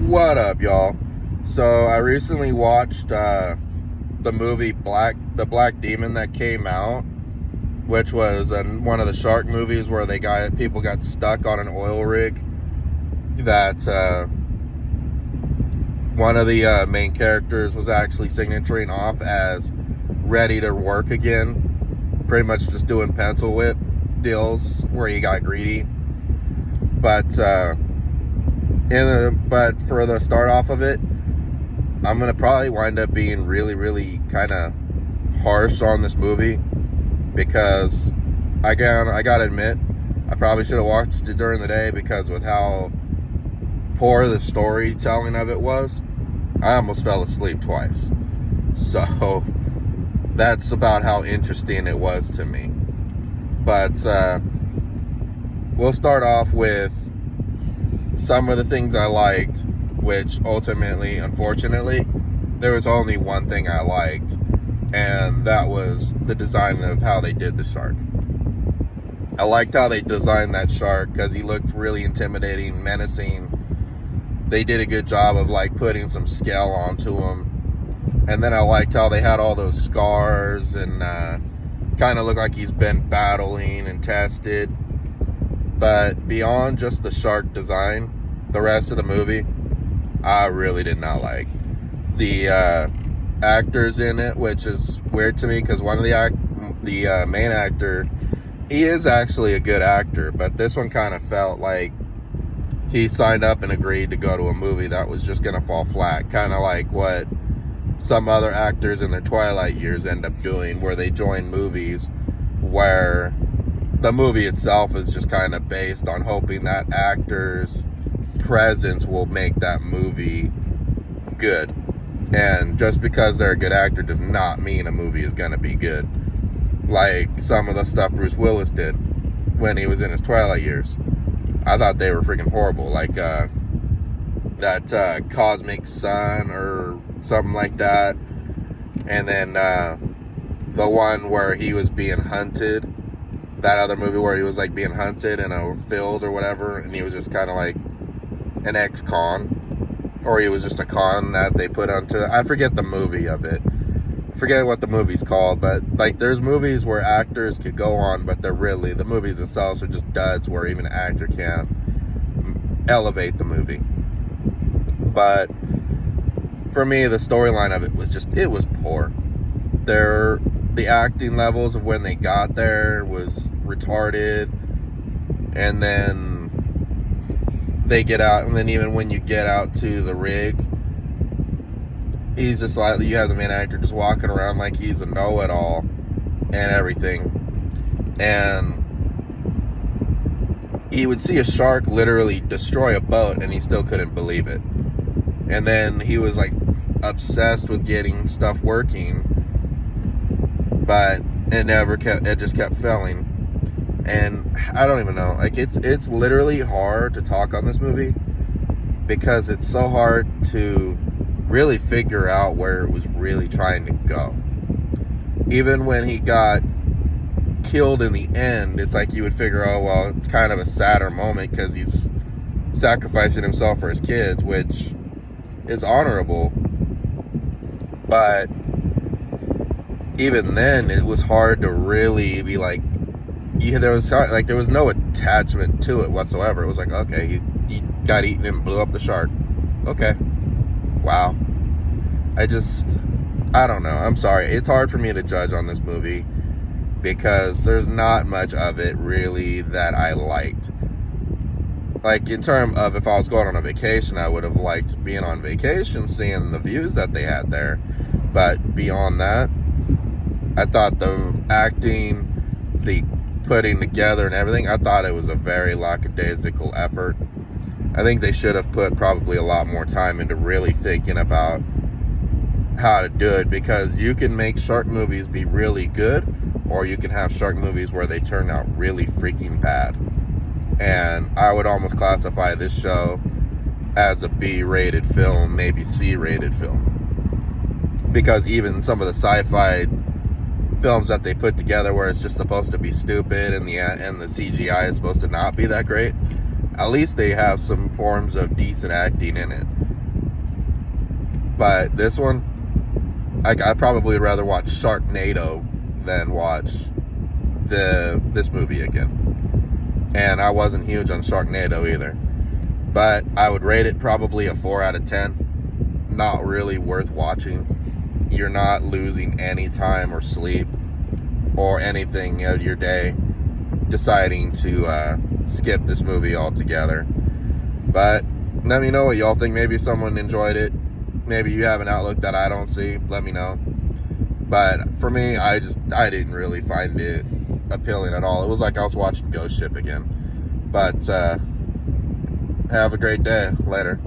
What up, y'all? So I recently watched the movie The Black Demon that came out, which was one of the shark movies where people got stuck on an oil rig. That one of the main characters was actually signaturing off as ready to work again, pretty much just doing pencil whip deals where he got greedy. But for the start off of it, I'm gonna probably wind up being really kind of harsh on this movie, because I gotta admit, I probably should have watched it during the day, because with how poor the storytelling of it was, I almost fell asleep twice. So that's about how interesting it was to me. But we'll start off with some of the things I liked, which ultimately, unfortunately, there was only one thing I liked, and that was the design of how they did the shark. I liked how they designed that shark because he looked really intimidating, menacing. They did a good job of putting some scale onto him. And then I liked how they had all those scars and kind of looked like he's been battling and tested. But beyond just the shark design, the rest of the movie, I really did not like. The actors in it, which is weird to me, because one of the main actor, he is actually a good actor, but this one kind of felt like he signed up and agreed to go to a movie that was just going to fall flat, kind of like what some other actors in their twilight years end up doing, where they join movies where the movie itself is just kind of based on hoping that actor's presence will make that movie good. And just because they're a good actor does not mean a movie is going to be good. Like some of the stuff Bruce Willis did when he was in his twilight years, I thought they were freaking horrible. Like that Cosmic Sun or something like that. And then the one where he was being hunted, that other movie where he was being hunted in a field or whatever, and he was just kind of like an ex-con, or he was just a con that they put onto, I forget the movie of it, I forget what the movie's called, but there's movies where actors could go on, but the movies themselves are just duds where even an actor can't elevate the movie. But for me, the storyline of it was poor. The acting levels of when they got there was retarded, and then they get out, and then even when you get out to the rig, he's just you have the main actor just walking around like he's a know-it-all and everything, and he would see a shark literally destroy a boat and he still couldn't believe it. And then he was obsessed with getting stuff working, but it just kept failing. And I don't even know, it's literally hard to talk on this movie, because it's so hard to really figure out where it was really trying to go. Even when he got killed in the end, it's you would figure, oh well, it's kind of a sadder moment because he's sacrificing himself for his kids, which is honorable. But even then, it was hard to really be there was no attachment to it whatsoever. It was okay, he got eaten and blew up the shark. Okay, wow. I don't know. I'm sorry. It's hard for me to judge on this movie, because there's not much of it really that I liked. In terms of, if I was going on a vacation, I would have liked being on vacation, seeing the views that they had there. But beyond that, I thought the acting, the putting together and everything, I thought it was a very lackadaisical effort. I think they should have put probably a lot more time into really thinking about how to do it, because you can make shark movies be really good, or you can have shark movies where they turn out really freaking bad. And I would almost classify this show as a B-rated film, maybe C-rated film, because even some of the sci-fi films that they put together where it's just supposed to be stupid and the CGI is supposed to not be that great, at least they have some forms of decent acting in it. But this one, I probably would rather watch Sharknado than watch this movie again. And I wasn't huge on Sharknado either. But I would rate it probably a 4 out of 10. Not really worth watching. You're not losing any time or sleep or anything out of your day deciding to skip this movie altogether. But let me know what y'all think. Maybe someone enjoyed it. Maybe you have an outlook that I don't see. Let me know. But for me, I didn't really find it appealing at all. It was like I was watching Ghost Ship again. But have a great day. Later.